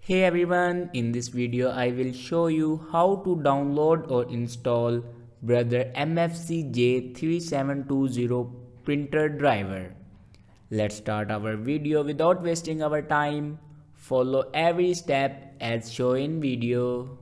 Hey everyone, in this video I will show you how to download or install brother MFC J3720 printer driver. Let's start our video without wasting our time. Follow every step as shown in video.